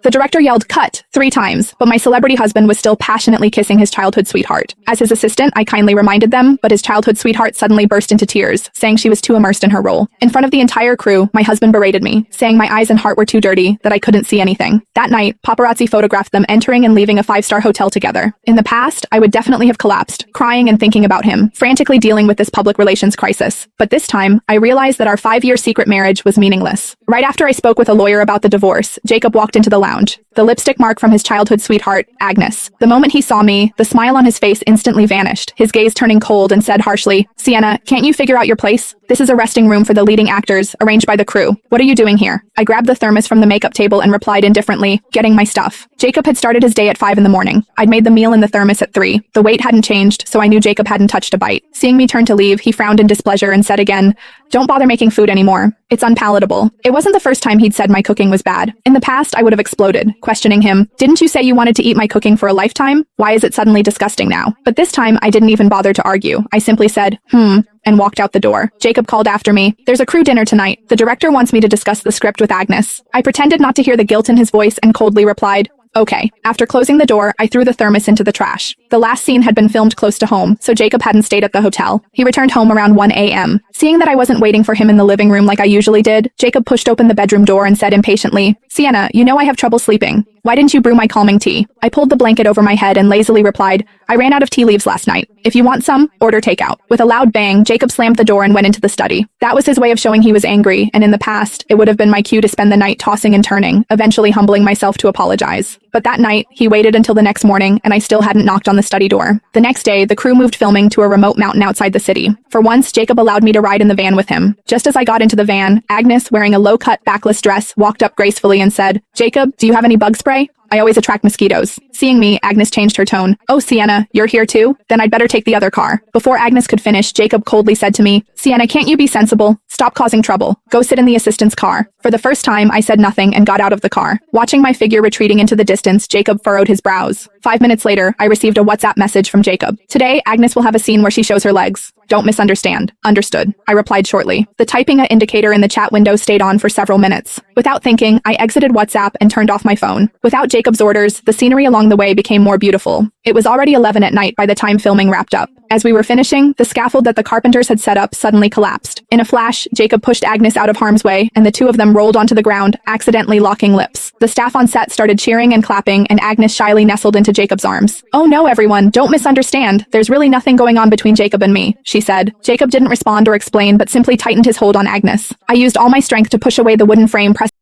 The director yelled "cut" 3 times, but my celebrity husband was still passionately kissing his childhood sweetheart. As his assistant, I kindly reminded them, but his childhood sweetheart suddenly burst into tears, saying she was too immersed in her role. In front of the entire crew, my husband berated me, saying my eyes and heart were too dirty, that I couldn't see anything. That night, paparazzi photographed them entering and leaving a 5-star hotel together. In the past, I would definitely have collapsed, crying and thinking about him, frantically dealing with this public relations crisis. But this time, I realized that our 5-year secret marriage was meaningless. Right after I spoke with a lawyer about the divorce, Jacob walked into the lounge. The lipstick mark from his childhood sweetheart, Agnes. The moment he saw me, the smile on his face instantly vanished, his gaze turning cold, and said harshly, "Sienna, can't you figure out your place? This is a resting room for the leading actors, arranged by the crew. What are you doing here?" I grabbed the thermos from the makeup table and replied indifferently, "Getting my stuff." Jacob had started his day at 5 in the morning. I'd made the meal in the thermos at 3. The weight hadn't changed, so I knew Jacob hadn't touched a bite. Seeing me turn to leave, he frowned in displeasure and said again, "Don't bother making food anymore. It's unpalatable." It wasn't the first time he'd said my cooking was bad. In the past, I would have exploded, questioning him. "Didn't you say you wanted to eat my cooking for a lifetime? Why is it suddenly disgusting now?" But this time, I didn't even bother to argue. I simply said, and walked out the door. Jacob called after me, "There's a crew dinner tonight. The director wants me to discuss the script with Agnes." I pretended not to hear the guilt in his voice and coldly replied, "Okay." After closing the door, I threw the thermos into the trash. The last scene had been filmed close to home, so Jacob hadn't stayed at the hotel. He returned home around 1 a.m. Seeing that I wasn't waiting for him in the living room like I usually did, Jacob pushed open the bedroom door and said impatiently, "Sienna, you know I have trouble sleeping. Why didn't you brew my calming tea?" I pulled the blanket over my head and lazily replied, "I ran out of tea leaves last night. If you want some, order takeout." With a loud bang, Jacob slammed the door and went into the study. That was his way of showing he was angry, and in the past, it would have been my cue to spend the night tossing and turning, eventually humbling myself to apologize. But that night, he waited until the next morning, and I still hadn't knocked on the study door. The next day, the crew moved filming to a remote mountain outside the city. For once, Jacob allowed me to ride in the van with him. Just as I got into the van, Agnes, wearing a low-cut, backless dress, walked up gracefully and said, "Jacob, do you have any bug spray? I always attract mosquitoes." Seeing me, Agnes changed her tone. "Oh, Sienna, you're here too? Then I'd better take the other car." Before Agnes could finish, Jacob coldly said to me, "Sienna, can't you be sensible? Stop causing trouble. Go sit in the assistant's car." For the first time, I said nothing and got out of the car. Watching my figure retreating into the distance, Jacob furrowed his brows. 5 minutes later, I received a WhatsApp message from Jacob. "Today, Agnes will have a scene where she shows her legs. Don't misunderstand." "Understood," I replied shortly. The typing indicator in the chat window stayed on for several minutes. Without thinking, I exited WhatsApp and turned off my phone. Without Jacob's orders, the scenery along the way became more beautiful. It was already 11 at night by the time filming wrapped up. As we were finishing, the scaffold that the carpenters had set up suddenly collapsed. In a flash, Jacob pushed Agnes out of harm's way, and the two of them rolled onto the ground, accidentally locking lips. The staff on set started cheering and clapping, and Agnes shyly nestled into Jacob's arms. "Oh no, everyone, don't misunderstand. There's really nothing going on between Jacob and me," she said. Jacob didn't respond or explain, but simply tightened his hold on Agnes. I used all my strength to push away the wooden frame pressed